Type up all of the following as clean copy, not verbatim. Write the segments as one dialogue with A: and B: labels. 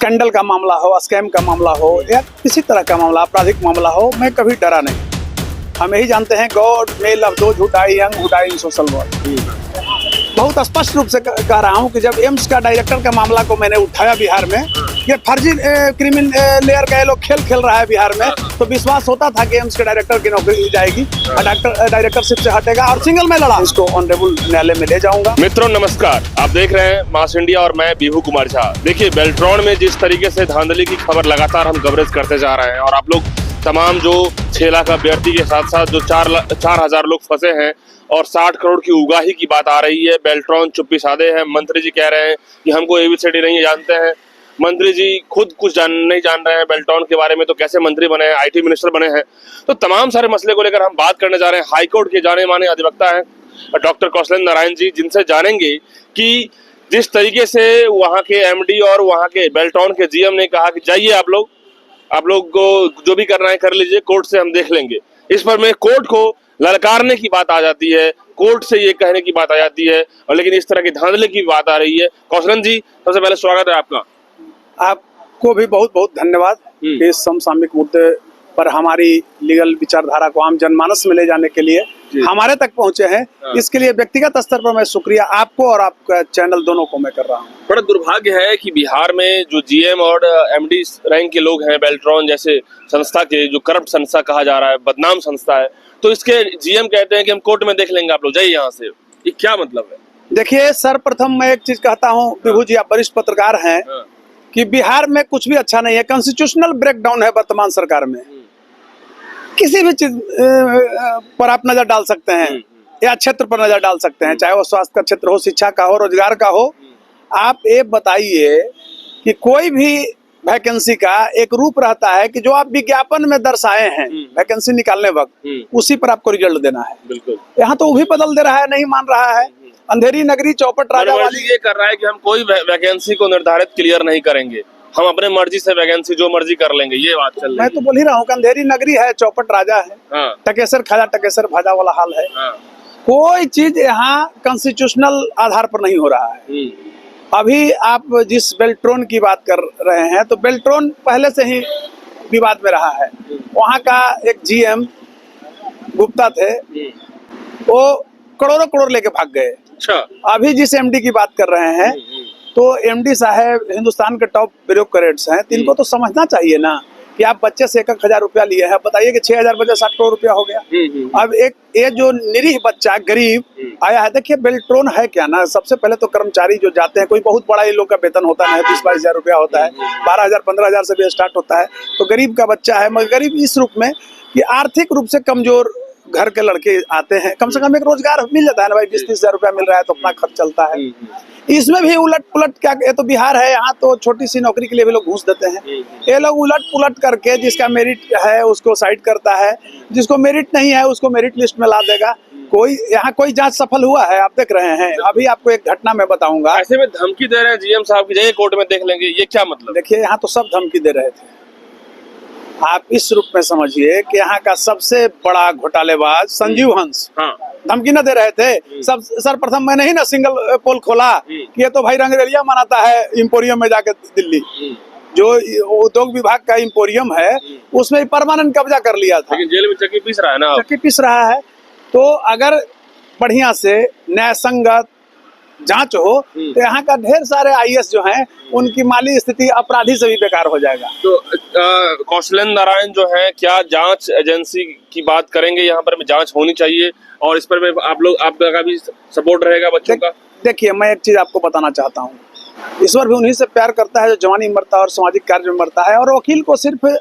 A: Scandal का मामला हो, स्कैम का मामला हो या किसी तरह का मामला, आपराधिक मामला हो, मैं कभी डरा नहीं। हम यही जानते हैं God may love those who die young who die in social work. बहुत स्पष्ट रूप से कह रहा हूं कि जब एम्स का डायरेक्टर का मामला को मैंने उठाया बिहार में, ये फर्जी क्रिमिनल लेयर का ये लोग खेल रहा है बिहार में, तो विश्वास होता था कि एम्स के डायरेक्टर की नौकरी जाएगी, डायरेक्टरशिप से हटेगा और सिंगल में लड़ा। इसको ऑनरेबल न्यायालय में ले जाऊंगा।
B: मित्रों नमस्कार, आप देख रहे हैं मास इंडिया और मैं बिहू कुमार झा। देखिए, बेल्ट्रॉन में जिस तरीके से धांधली की खबर लगातार हम कवरेज करते जा रहे हैं और आप लोग तमाम जो 6 लाख अभ्यर्थी के साथ साथ जो 4,000 लोग फंसे हैं और 60 करोड़ की उगाही की बात आ रही है। बेल्ट्रॉन चुप्पी साधे हैं। मंत्री जी कह रहे हैं कि हमको एबीसीडी नहीं जानते हैं। मंत्री जी खुद कुछ नहीं जान रहे हैं बेल्ट्रॉन के बारे में, तो कैसे मंत्री बने हैं, आईटी मिनिस्टर बने हैं। तो तमाम सारे मसले को लेकर हम बात करने जा रहे हैं। हाईकोर्ट के जाने माने अधिवक्ता हैं डॉक्टर कौशलेंद्र नारायण जी, जिनसे जानेंगे कि जिस तरीके से वहाँ के एमडी और वहाँ के बेल्ट्रॉन के जीएम ने कहा कि जाइए आप लोग को जो भी करना है कर लीजिए, कोर्ट से हम देख लेंगे। इस पर में कोर्ट को ललकारने की बात आ जाती है, कोर्ट से ये कहने की बात आ जाती है, और लेकिन इस तरह की धांधली की बात आ रही है। कौशलेंद्र जी, सबसे पहले स्वागत है आपका।
A: आपको भी बहुत बहुत धन्यवाद कि इस समसामयिक मुद्दे पर हमारी लीगल विचारधारा को आम जनमानस में ले जाने के लिए हमारे तक पहुंचे हैं। इसके लिए व्यक्तिगत स्तर पर मैं शुक्रिया आपको और आपका चैनल दोनों को मैं कर रहा हूं।
B: बड़ा दुर्भाग्य है कि बिहार में जो जीएम और एमडी रैंक के लोग हैं, बेल्ट्रॉन जैसे संस्था के, जो करप्ट संस्था कहा जा रहा है, बदनाम संस्था है, तो इसके जीएम कहते हैं कि हम कोर्ट में देख लेंगे, आप लोग जाइए यहाँ से। ये क्या मतलब है?
A: देखिए, सर्वप्रथम मैं एक चीज कहता हूँ, विभू जी आप वरिष्ठ पत्रकार हैं, कि बिहार में कुछ भी अच्छा नहीं है। कॉन्स्टिट्यूशनल ब्रेकडाउन है वर्तमान सरकार में। किसी भी चीज पर आप नजर डाल सकते हैं या क्षेत्र पर नजर डाल सकते हैं, चाहे वो स्वास्थ्य का क्षेत्र हो, शिक्षा का हो, रोजगार का हो। आप ये बताइए कि कोई भी वैकेंसी का एक रूप रहता है कि जो आप विज्ञापन में दर्शाए हैं वैकेंसी निकालने वक्त, उसी पर आपको रिजल्ट देना है।
B: बिल्कुल।
A: यहाँ तो वो भी बदल दे रहा है, नहीं मान रहा है। अंधेरी नगरी चौपट राजा वाली
B: ये कर रहा है कि हम कोई वैकेंसी को निर्धारित क्लियर नहीं करेंगे, हम अपने मर्जी से वैकेंसी जो मर्जी कर लेंगे, ये बात चल रही है।
A: मैं तो बोल ही रहा हूँ, अंधेरी नगरी है, चौपट राजा है, टकेसर खाजा टकेसर भाजा वाला हाल है। कोई चीज यहाँ कॉन्स्टिट्यूशनल आधार पर नहीं हो रहा है। अभी आप जिस बेल्ट्रॉन की बात कर रहे हैं, तो बेल्ट्रॉन पहले से ही विवाद में रहा है। वहाँ का एक जीएम गुप्ता थे, वो करोड़ों करोड़ लेके भाग गए। अच्छा। अभी जिस एमडी की बात कर रहे हैं, तो एमडी साहब हिंदुस्तान के टॉप ब्यूरोक्रेट्स हैं, तो इनको तो समझना चाहिए ना कि आप बच्चे से 1,000 रुपया लिए हैं। बताइए कि 6,000 बजे 60 करोड़ रुपया हो गया। अब एक ये जो निरीह बच्चा गरीब आया है, देखिए बेल्ट्रॉन है क्या ना, सबसे पहले तो कर्मचारी जो जाते हैं, कोई बहुत बड़ा ये लोग का वेतन होता है, 20-22 हजार रुपया होता है, 12,000 15,000 से भी स्टार्ट होता है। तो गरीब का बच्चा है, मगर गरीब इस रूप में कि आर्थिक रूप से कमजोर घर के लड़के आते हैं, कम से कम एक रोजगार मिल जाता है ना भाई, 20-30 हजार रुपया मिल रहा है तो अपना खर्च चलता है। इसमें भी उलट पुलट क्या, ये तो बिहार है, यहाँ तो छोटी सी नौकरी के लिए भी लोग घूस देते हैं। ये लोग उलट पुलट करके जिसका मेरिट है उसको साइड करता है, जिसको मेरिट नहीं है उसको मेरिट लिस्ट में ला देगा। कोई यहाँ कोई जांच सफल हुआ है? आप देख रहे हैं। अभी आपको एक घटना मैं बताऊंगा।
B: ऐसे में धमकी दे रहे हैं जीएम साहब की, जाइए कोर्ट में देख लेंगे, ये क्या मतलब?
A: देखिए, यहाँ तो सब धमकी दे रहे थे। आप इस रूप में समझिए कि यहाँ का सबसे बड़ा घोटालेबाज संजीव हंस धमकी न दे रहे थे। सब सर्वप्रथम मैंने ही ना सिंगल पोल खोला कि ये तो भाई रंगरेलिया मनाता है इम्पोरियम में जाके दिल्ली, जो उद्योग विभाग का इम्पोरियम है, उसमें परमानेंट कब्जा कर लिया था।
B: लेकिन जेल में चक्की पीस रहा है ना,
A: चक्की पीस रहा है। तो अगर बढ़िया से न्यायसंगत जांच हो तो यहाँ का ढेर सारे आईएएस जो हैं, उनकी माली स्थिति अपराधी से भी बेकार हो जाएगा।
B: तो कौशलेंद्र नारायण जो है, क्या जांच एजेंसी की बात करेंगे? यहाँ पर जांच होनी चाहिए और इस पर आपका भी सपोर्ट रहेगा बच्चों का? देखिए,
A: मैं एक चीज आपको बताना चाहता हूँ, ईश्वर भी उन्हीं से प्यार करता है जो जवानी में मरता है और सामाजिक कार्य में मरता है। और वकील को सिर्फ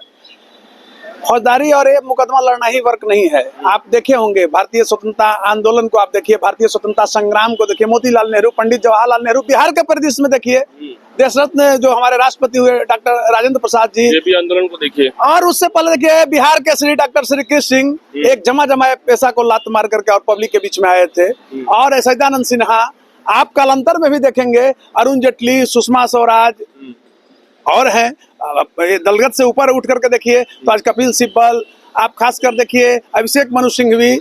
A: फौजदारी और ये मुकदमा लड़ना ही वर्क नहीं है। आप देखे होंगे भारतीय स्वतंत्रता आंदोलन को, आप देखिए भारतीय स्वतंत्रता संग्राम को देखिए, मोतीलाल नेहरू, पंडित जवाहरलाल नेहरू, बिहार के परिदृश्य में देखिए, देश रत्न जो हमारे राष्ट्रपति हुए डॉक्टर राजेंद्र प्रसाद जी,
B: जेपी आंदोलन को देखिए,
A: और उससे पहले देखिए बिहार के श्री डॉक्टर श्री कृष्ण सिंह, एक जमा जमाए पैसा को लात मार करके और पब्लिक के बीच में आए थे। और सच्चिदानंद सिन्हा, आप कालांतर में भी देखेंगे अरुण जेटली, सुषमा स्वराज और हैं। दलगत से ऊपर उठ करके देखिए तो आज कपिल सिब्बल, आप खास कर देखिए अभिषेक मनु सिंघवी,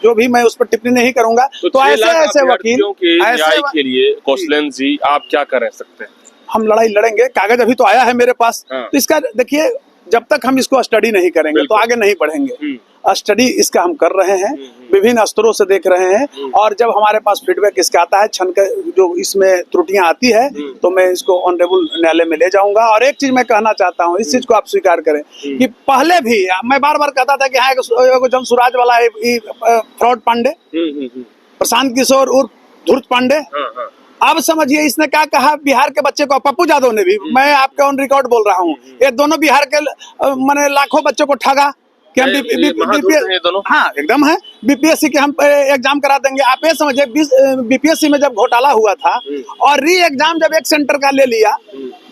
A: जो भी मैं उस पर टिप्पणी नहीं करूंगा। तो ऐसे वकील
B: के लिए कौशलेंद्र जी आप क्या कर सकते हैं?
A: हम लड़ाई लड़ेंगे। कागज अभी तो आया है मेरे पास, तो इसका देखिए, जब तक हम इसको स्टडी नहीं करेंगे तो आगे नहीं बढ़ेंगे। स्टडी इसका हम कर रहे हैं, विभिन्न स्तरों से देख रहे हैं, और जब हमारे पास फीडबैक इसका आता है, क्षण के जो इसमें त्रुटियां आती है, तो मैं इसको ऑनरेबल न्यायालय में ले जाऊंगा। और एक चीज मैं कहना चाहता हूं, इस चीज को आप स्वीकार करें कि पहले भी मैं बार बार कहता था कि हाँ जन सुराज वाला फ्रॉड पांडे, प्रशांत किशोर उर्फ धूर्त पांडे। अब समझिए इसने क्या कहा बिहार के बच्चे को, पप्पू यादव ने भी, मैं आपके ऑन रिकॉर्ड बोल रहा हूँ, ये दोनों बिहार के मैंने लाखों बच्चों को ठगा कि हम
B: दोनों,
A: हाँ एकदम है, बीपीएससी के हम एग्जाम करा देंगे। आप ये समझिए बीपीएससी में जब घोटाला हुआ था और री एग्जाम जब एक सेंटर का ले लिया,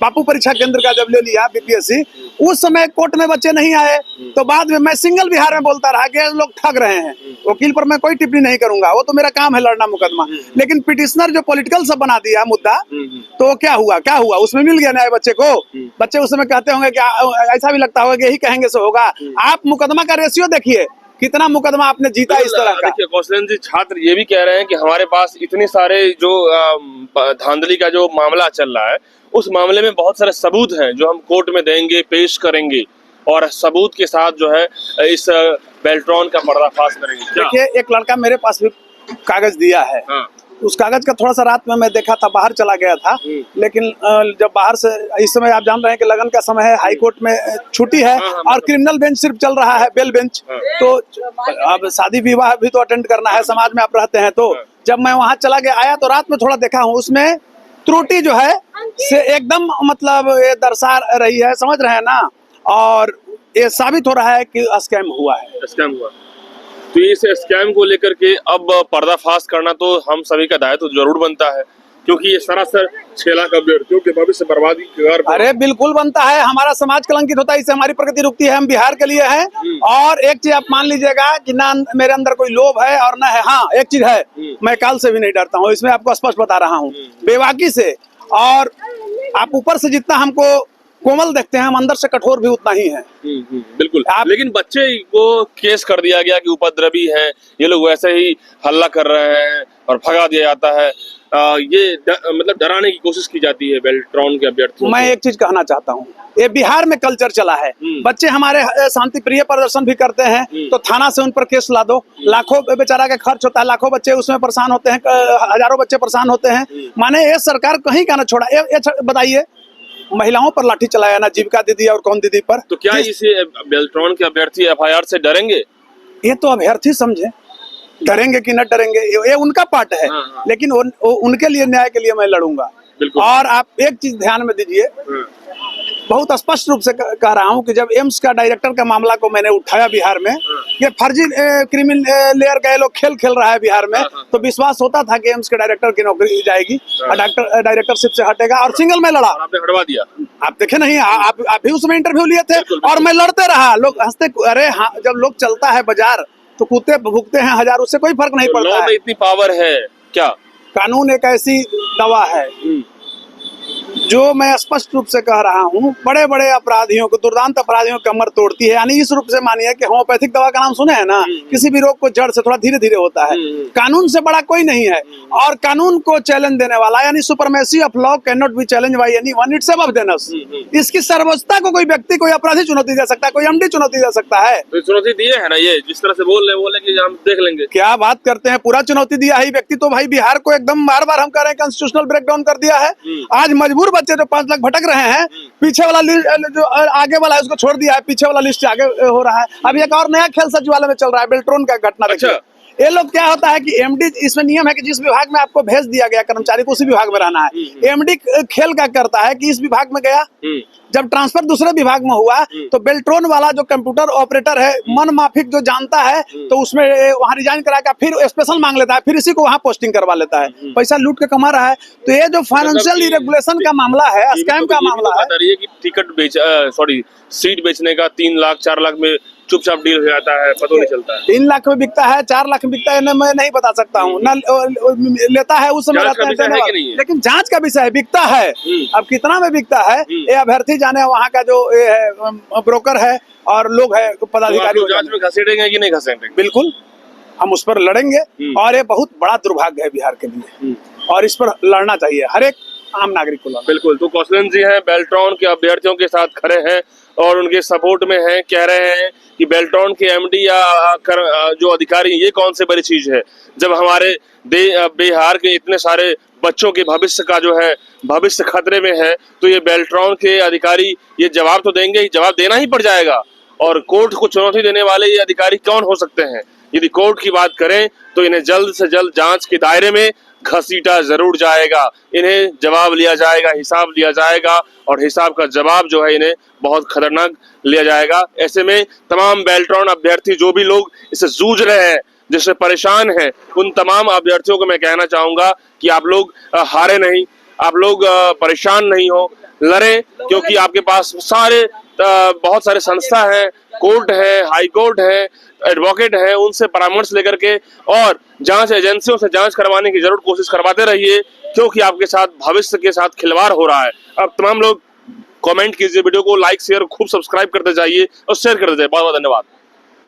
A: बापू परीक्षा केंद्र का जब ले लिया बीपीएससी, उस समय कोर्ट में बच्चे नहीं आए, तो बाद में मैं सिंगल बिहार में बोलता रहा कि लोग ठग रहे हैं। वकील पर मैं कोई टिप्पणी नहीं करूंगा, वो तो मेरा काम है लड़ना मुकदमा, लेकिन पिटिशनर जो पॉलिटिकल सब बना दिया मुद्दा, तो क्या हुआ उसमें मिल गया न्याय बच्चे को। बच्चे उस समय कहते होंगे कि ऐसा भी लगता होगा कि यही कहेंगे सो होगा। आप मुकदमा का रेशियो देखिए, कितना मुकदमा आपने जीता इस तरह का।
B: देखिए कौशलेंद्र जी, छात्र ये भी कह रहे हैं कि हमारे पास इतने सारे जो धांधली का जो मामला चल रहा है, उस मामले में बहुत सारे सबूत हैं जो हम कोर्ट में देंगे, पेश करेंगे, और सबूत के साथ जो है इस बेल्ट्रॉन का पर्दाफाश करेंगे।
A: देखिए एक लड़का मेरे पास भी कागज दिया है, उस कागज का थोड़ा सा रात में मैं देखा था, बाहर चला गया था, लेकिन जब बाहर से, इस समय आप जान रहे हैं कि लगन का समय है, हाई कोर्ट में छुट्टी है और क्रिमिनल बेंच सिर्फ चल रहा है, बेल बेंच। तो अब शादी विवाह भी तो अटेंड करना है, समाज में आप रहते हैं, तो जब मैं वहां चला गया आया तो रात में थोड़ा देखा हूँ, उसमें त्रुटि जो है से एकदम मतलब ये दर्शा रही है, समझ रहे हैं ना, और ये साबित हो रहा है कि स्कैम हुआ है।
B: स्कैम हुआ, तो इस स्कैम को लेकर के अब पर्दाफाश करना तो हम सभी का दायित्व जरूर बनता है, क्योंकि ये सरासर 6 लाख अभ्यर्थियों के भविष्य बर्बादी के घर।
A: अरे बिल्कुल बनता है, हमारा समाज कलंकित होता है, इससे हमारी प्रगति रुकती है। हम बिहार के लिए हैं, और एक चीज आप मान लीजिएगा कि ना मेरे अंदर कोई लोभ है और ना है, हाँ एक चीज है, मैं काल से भी नहीं डरता हूँ, इसमें आपको स्पष्ट बता रहा हूँ, बेबाकी से। और आप ऊपर से जितना हमको कोमल देखते हैं, हम अंदर से कठोर भी उतना ही है।
B: बिल्कुल। लेकिन बच्चे को केस कर दिया गया कि उपद्रवी हैं, ये लोग वैसे ही हल्ला कर रहे हैं और भगा दिया जाता है। ये मतलब डराने की कोशिश की जाती है बेल्ट्रॉन के अभ्यर्थियों।
A: मैं एक चीज कहना चाहता हूँ, ये बिहार में कल्चर चला है, बच्चे हमारे शांति प्रिय प्रदर्शन भी करते हैं, तो थाना से उन पर केस ला दो, लाखों बेचारा का खर्च होता है, लाखों बच्चे उसमें परेशान होते हैं, हजारों बच्चे परेशान होते हैं। माने ये सरकार कहीं का ना छोड़ा। ये बताइए, महिलाओं पर लाठी चलाया ना, जीविका दीदी और कौन दीदी पर,
B: तो क्या इसी बेल्ट्रॉन के अभ्यर्थी एफआईआर से डरेंगे?
A: ये तो अभ्यर्थी समझे, डरेंगे कि न डरेंगे ये उनका पार्ट है। लेकिन उनके लिए, न्याय के लिए मैं लड़ूंगा। और आप एक चीज ध्यान में दीजिए, बहुत स्पष्ट रूप से कह रहा हूं कि जब एम्स का डायरेक्टर का मामला को मैंने उठाया बिहार में, ये फर्जी क्रिमिनल लेयर का ये लोग खेल रहा है बिहार में, तो विश्वास होता था कि एम्स के डायरेक्टर की नौकरी जाएगी, डायरेक्टरशिप से हटेगा, और सिंगल में लड़ा।
B: आपने हटवा दिया।
A: आप देखे नहीं, आप भी उसमें इंटरव्यू लिए थे, और मैं लड़ते रहा, लोग हंसते। अरे हाँ, जब लोग चलता है बाजार तो कूदते भुगते हैं हजार, उससे कोई फर्क नहीं पड़ता है।
B: इतनी पावर है क्या?
A: कानून एक ऐसी दवा है जो मैं स्पष्ट रूप से कह रहा हूँ, बड़े बड़े अपराधियों को, दुर्दांत अपराधियों की कमर तोड़ती है। यानी इस रूप से मानिए कि होम्योपैथिक दवा का नाम सुने हैं ना, किसी भी रोग को जड़ से थोड़ा धीरे धीरे होता है। कानून से बड़ा कोई नहीं है, और कानून को चैलेंज देने वाला, यानी supremacy of law can not be challenge by anyone, it's above than us. इसकी सर्वोच्चता को कोई व्यक्ति, कोई अपराधी चुनौती दे सकता है, कोई एमडी चुनौती दे सकता है।
B: तो चुनौती दिए है ना, ये जिस तरह से बोल रहे कि हम देख लेंगे,
A: क्या बात करते हैं, पूरा चुनौती दिया है व्यक्ति। तो भाई बिहार को एकदम बार बार हम कह रहे हैं कॉन्स्टिट्यूशनल ब्रेकडाउन कर दिया है। आज मजबूर बच्चे जो 5 लाख भटक रहे हैं, पीछे वाला जो आगे वाला है उसको छोड़ दिया है, पीछे वाला लिस्ट आगे हो रहा है। अभी एक और नया खेल सचिवालय में चल रहा है, बेल्ट्रॉन का घटना।
B: अच्छा।
A: ये लोग क्या होता है कि एमडी, इसमें नियम है कि जिस विभाग में आपको भेज दिया गया कर्मचारी को उसी विभाग में रहना है। एमडी खेल का करता है कि इस विभाग में गया, जब ट्रांसफर दूसरे विभाग में हुआ तो बेल्ट्रॉन वाला जो कंप्यूटर ऑपरेटर है, मन माफिक जो जानता है, तो उसमें वहां रिजाइन करा फिर स्पेशल मांग लेता है, फिर इसी को वहां पोस्टिंग करवा लेता है, पैसा लूट के कमा रहा है। तो ये जो फाइनेंशियल इरेगुलेशन का मामला है, स्कैम का मामला है।
B: कि टिकट सीट बेचने का 3 लाख 4 लाख में चुपचाप डील हो जाता है, पता नहीं चलता है।
A: 3 लाख में बिकता है, 4 लाख में बिकता है, मैं नहीं बता सकता हूँ ना, लेता है उस समय रहता है, लेकिन जांच का विषय है, बिकता है। अब कितना में बिकता है ये अभ्यर्थी जाने, वहाँ का जो ब्रोकर है और लोग है पदाधिकारी।
B: तो जांच में घसीटेंगे कि नहीं घसीटेंगे?
A: बिल्कुल, हम उस पर लड़ेंगे, और ये बहुत बड़ा दुर्भाग्य है बिहार के लिए, और इस पर लड़ना चाहिए। हर एक आम नागरिक को लड़ना।
B: बिल्कुल, तो कौशलन जी हैं, बेल्ट्रॉन के अभ्यर्थियों के साथ खड़े हैं और उनके सपोर्ट में हैं, कह रहे हैं कि बेल्ट्रॉन के एमडी या जो अधिकारी, ये कौन सी बड़ी चीज है जब हमारे बिहार के इतने सारे बच्चों के भविष्य का जो है भविष्य खतरे में है, तो ये बेल्ट्रॉन के अधिकारी ये जवाब तो देंगे ही, जवाब देना ही पड़ जाएगा। और कोर्ट को चुनौती देने वाले ये अधिकारी कौन हो सकते हैं? यदि कोर्ट की बात करें तो इन्हें जल्द से जल्द जांच के दायरे में घसीटा जरूर जाएगा, इन्हें जवाब लिया जाएगा, हिसाब लिया जाएगा और हिसाब का जवाब जो है इन्हें बहुत खतरनाक लिया जाएगा। ऐसे में तमाम बेल्ट्रॉन अभ्यर्थी जो भी लोग इससे जूझ रहे हैं, जिससे परेशान हैं, उन तमाम अभ्यर्थियों को मैं कहना चाहूंगा कि आप लोग हारे नहीं, आप लोग परेशान नहीं हो, लड़ें, क्योंकि आपके पास सारे बहुत सारे संस्था हैं, कोर्ट है, हाई कोर्ट है, एडवोकेट है, उनसे परामर्श लेकर के और जांच एजेंसियों से जांच करवाने की जरूर कोशिश करवाते रहिए, क्योंकि आपके साथ भविष्य के साथ खिलवाड़ हो रहा है। अब तमाम लोग कमेंट कीजिए, वीडियो को लाइक शेयर खूब सब्सक्राइब करते जाइए और शेयर करते जाइए। बहुत बहुत धन्यवाद।